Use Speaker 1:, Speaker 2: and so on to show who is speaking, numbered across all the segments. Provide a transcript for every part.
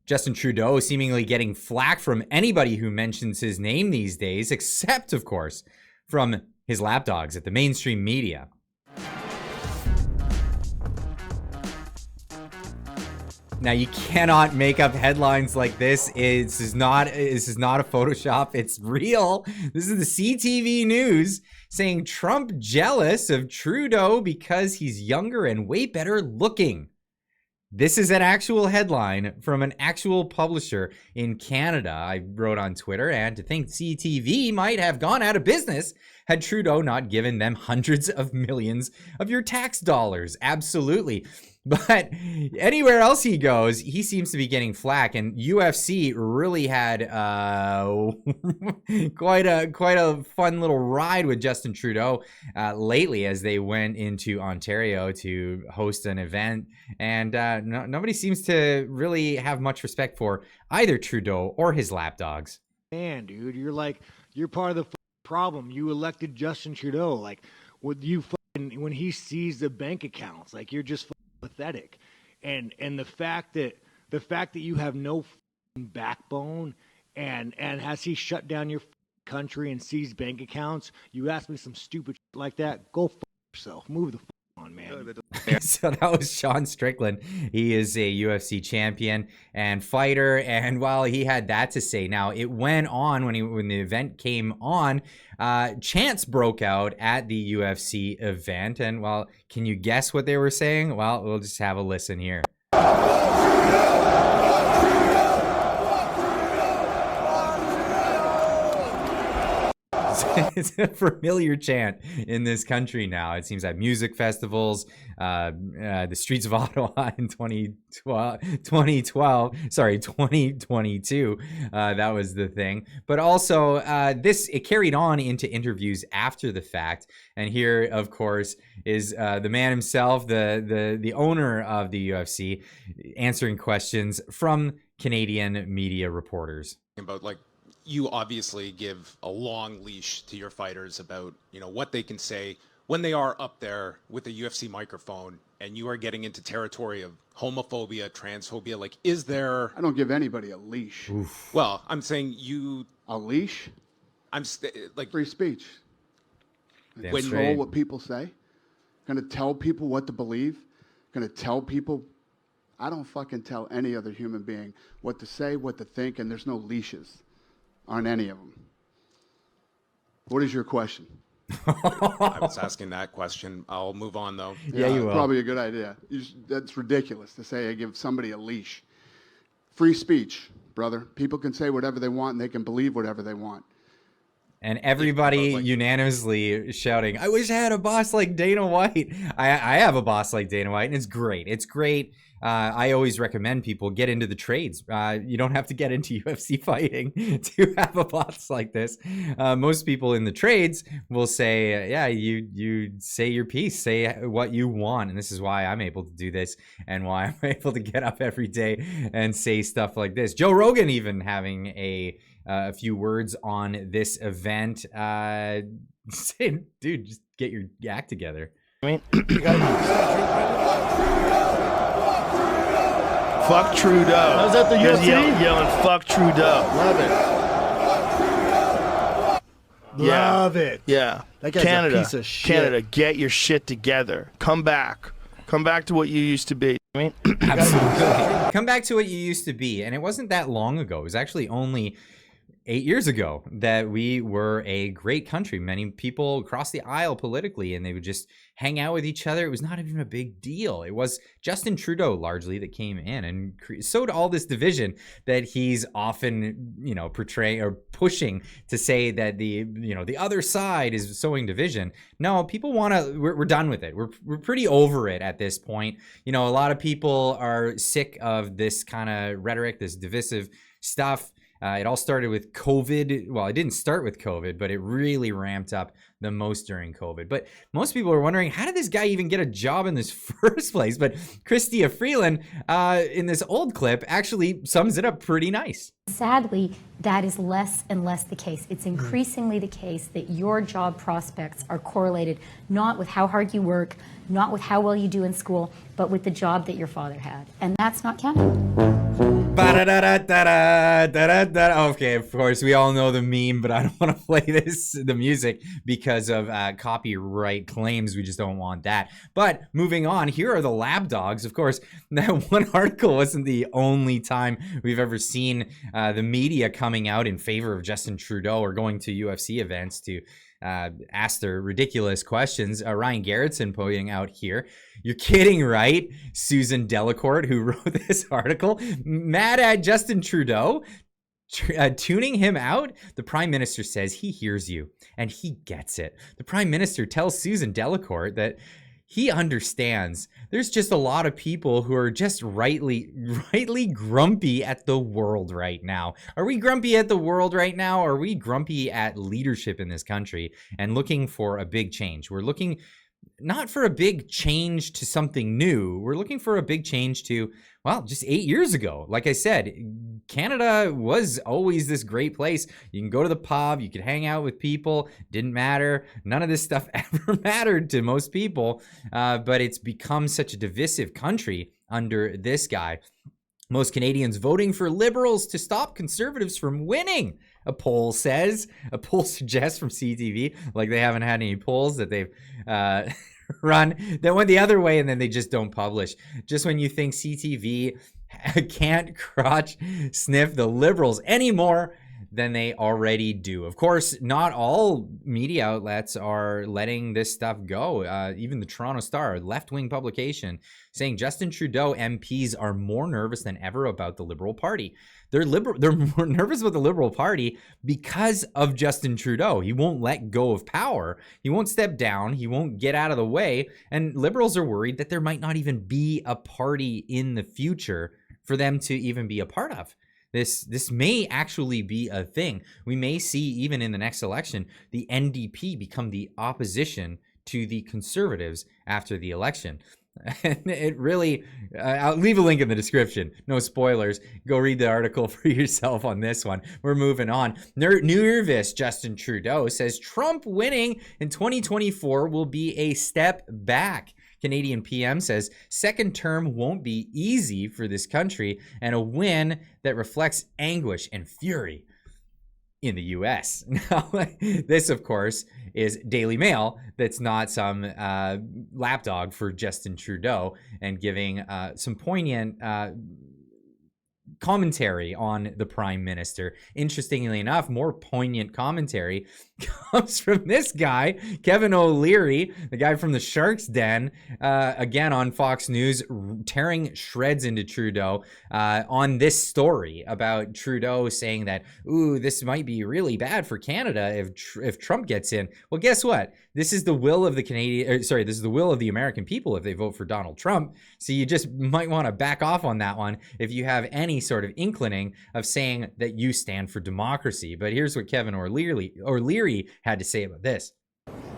Speaker 1: Justin Trudeau seemingly getting flack from anybody who mentions his name these days, except, of course, from his lapdogs at the mainstream media. Now, you cannot make up headlines like this. This is not a Photoshop. It's real. This is the CTV News saying Trump jealous of Trudeau because he's younger and way better looking. This is an actual headline from an actual publisher in Canada. I wrote on Twitter, and to think CTV might have gone out of business had Trudeau not given them hundreds of millions of your tax dollars. Absolutely. But anywhere else he goes, he seems to be getting flack, and UFC really had quite a fun little ride with Justin Trudeau lately as they went into Ontario to host an event, and nobody seems to really have much respect for either Trudeau or his lapdogs.
Speaker 2: Man, dude, you're part of the problem. You elected Justin Trudeau. Like, when he sees the bank accounts, like, you're just pathetic. And the fact that you have no backbone, and has he shut down your country and seized bank accounts? You ask me some stupid shit like that, go yourself. Move the on, man.
Speaker 1: So that was Sean Strickland. He is a UFC champion and fighter, and while he had that to say, now it went on when the event came on, chants broke out at the UFC event, and well, can you guess what they were saying? Well, we'll just have a listen here. It's a familiar chant in this country now. It seems at music festivals, the streets of Ottawa in 2022. That was the thing. But also, it carried on into interviews after the fact. And here, of course, is the man himself, the owner of the UFC, answering questions from Canadian media reporters.
Speaker 3: About you obviously give a long leash to your fighters about, what they can say when they are up there with a UFC microphone, and you are getting into territory of homophobia, transphobia. Is there...
Speaker 4: I don't give anybody a leash.
Speaker 1: Oof.
Speaker 3: Well, I'm saying you...
Speaker 4: A leash?
Speaker 3: Free
Speaker 4: speech. Control what people say. Gonna tell people what to believe. Gonna tell people... I don't fucking tell any other human being what to say, what to think, and there's no leashes on any of them. What is your question?
Speaker 3: I was asking that question. I'll move on, though.
Speaker 1: Yeah, you will.
Speaker 4: Probably a good idea. That's ridiculous to say I give somebody a leash. Free speech, brother. People can say whatever they want, and they can believe whatever they want.
Speaker 1: And everybody unanimously shouting, I wish I had a boss like Dana White. I have a boss like Dana White, and it's great. It's great. I always recommend people get into the trades. You don't have to get into UFC fighting to have a boss like this. Most people in the trades will say, yeah, you say your piece, say what you want. And this is why I'm able to do this and why I'm able to get up every day and say stuff like this. Joe Rogan even having a few words on this event, saying, dude, just get your act together.
Speaker 5: I mean, fuck Trudeau.
Speaker 2: I was at the UFC.
Speaker 5: Yelling, fuck Trudeau.
Speaker 2: Love it.
Speaker 5: Yeah.
Speaker 2: That guy's a piece of shit.
Speaker 5: Canada, get your shit together. Come back. Come back to what you used to be. I mean,
Speaker 1: absolutely. Come back to what you used to be. And it wasn't that long ago. It was actually only 8 years ago that we were a great country. Many people crossed the aisle politically and they would just hang out with each other. It was not even a big deal. It was Justin Trudeau largely that came in and sowed all this division that he's often, portraying or pushing to say that the other side is sowing division. No, people want to, we're done with it. We're pretty over it at this point. A lot of people are sick of this kind of rhetoric, this divisive stuff. It all started with COVID. Well, it didn't start with COVID, but it really ramped up the most during COVID. But most people are wondering, how did this guy even get a job in this first place? But Christia Freeland, in this old clip, actually sums it up pretty nice.
Speaker 6: Sadly, that is less and less the case. It's increasingly the case that your job prospects are correlated not with how hard you work, not with how well you do in school, but with the job that your father had. And that's not Canada.
Speaker 1: Okay, of course, we all know the meme, but I don't want to play the music, because of copyright claims. We just don't want that. But moving on, here are the Lapdogs. Of course, that one article wasn't the only time we've ever seen the media coming out in favor of Justin Trudeau or going to UFC events to ask their ridiculous questions. Ryan Garrettson pointing out here, you're kidding, right? Susan Delacourt, who wrote this article, mad at Justin Trudeau, tuning him out. The Prime Minister says he hears you and he gets it. The Prime Minister tells Susan Delacourt that he understands there's just a lot of people who are just rightly grumpy at the world right now. Are we grumpy at the world right now? Or are we grumpy at leadership in this country and looking for a big change? We're looking not for a big change to something new. We're looking for a big change to, well, just 8 years ago. Like I said, Canada was always this great place. You can go to the pub, you could hang out with people, didn't matter. None of this stuff ever mattered to most people, but it's become such a divisive country under this guy. Most Canadians voting for Liberals to stop Conservatives from winning, a poll says. A poll suggests from CTV, like they haven't had any polls that they've run that went the other way, and then they just don't publish. Just when you think CTV can't crotch sniff the Liberals anymore than they already do. Of course, not all media outlets are letting this stuff go. Even the Toronto Star, a left-wing publication, saying Justin Trudeau MPs are more nervous than ever about the Liberal Party. They're more nervous about the Liberal Party because of Justin Trudeau. He won't let go of power. He won't step down. He won't get out of the way. And Liberals are worried that there might not even be a party in the future for them to even be a part of. This may actually be a thing. We may see, even in the next election, the NDP become the opposition to the Conservatives after the election. And it really, I'll leave a link in the description. No spoilers. Go read the article for yourself on this one. We're moving on. Nervous Justin Trudeau says Trump winning in 2024 will be a step back. Canadian PM says second term won't be easy for this country, and a win that reflects anguish and fury in the U.S. Now, this, of course, is Daily Mail. That's not some lapdog for Justin Trudeau, and giving some poignant commentary on the Prime Minister. Interestingly enough, more poignant commentary comes from this guy, Kevin O'Leary, the guy from the Shark's Den, again on Fox News, tearing shreds into Trudeau on this story about Trudeau saying that, ooh, this might be really bad for Canada if Trump gets in. Well, guess what? This is the will of the this is the will of the American people if they vote for Donald Trump. So you just might want to back off on that one if you have any sort of inclining of saying that you stand for democracy. But here's what Kevin O'Leary had to say about this.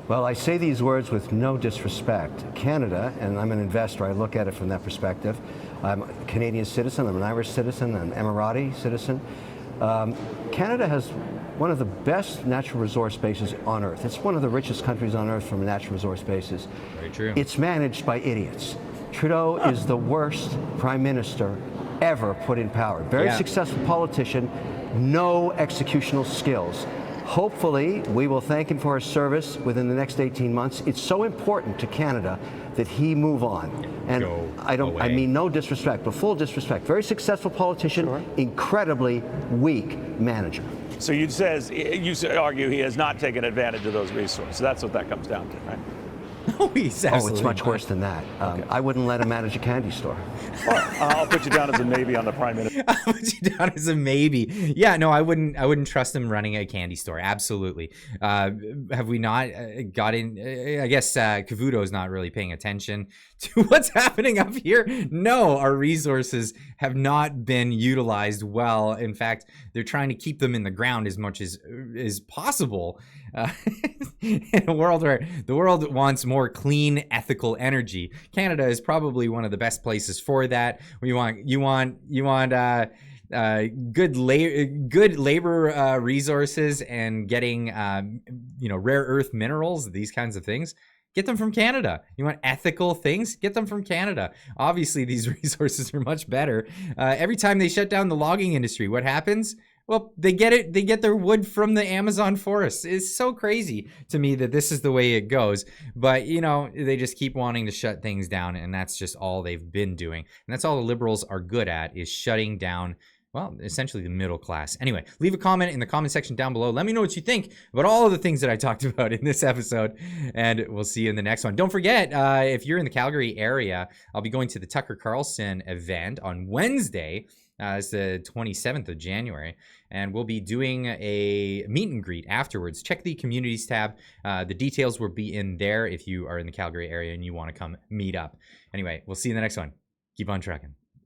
Speaker 7: Well, I say these words with no disrespect. Canada, and I'm an investor, I look at it from that perspective. I'm a Canadian citizen, I'm an Irish citizen, I'm an Emirati citizen. Canada has one of the best natural resource bases on Earth. It's one of the richest countries on Earth from a natural resource basis.
Speaker 1: Very true.
Speaker 7: It's managed by idiots. Trudeau is the worst prime minister ever put in power. Very successful politician, no executional skills. Hopefully, we will thank him for his service within the next 18 months. It's so important to Canada that he move on. And I mean no disrespect, but full disrespect. Very successful politician, incredibly weak manager.
Speaker 8: So you argue he has not taken advantage of those resources. That's what that comes down to, right?
Speaker 1: No, he's absolutely
Speaker 7: it's much worse than that. I wouldn't let him manage a candy store.
Speaker 8: I'll put you down as a maybe on the Prime Minister.
Speaker 1: I'll put you down as a maybe. Yeah, no, I wouldn't trust him running a candy store. Absolutely. Have we not got in? I guess Cavuto's not really paying attention to what's happening up here. No, our resources have not been utilized well. In fact, they're trying to keep them in the ground as much as is possible. In a world where the world wants more clean, ethical energy, Canada is probably one of the best places for that. You want good labor resources and getting rare earth minerals, these kinds of things. Get them from Canada. You want ethical things? Get them from Canada. Obviously, these resources are much better. Every time they shut down the logging industry, what happens? Well, they get their wood from the Amazon forest. It's so crazy to me that this is the way it goes. But, you know, they just keep wanting to shut things down, and that's just all they've been doing. And that's all the liberals are good at, is shutting down, well, essentially the middle class. Anyway, leave a comment in the comment section down below. Let me know what you think about all of the things that I talked about in this episode, and we'll see you in the next one. Don't forget, if you're in the Calgary area, I'll be going to the Tucker Carlson event on Wednesday. It's the 27th of January, and we'll be doing a meet and greet afterwards. Check the communities tab. The details will be in there if you are in the Calgary area and you want to come meet up. Anyway, we'll see you in the next one. Keep on trucking.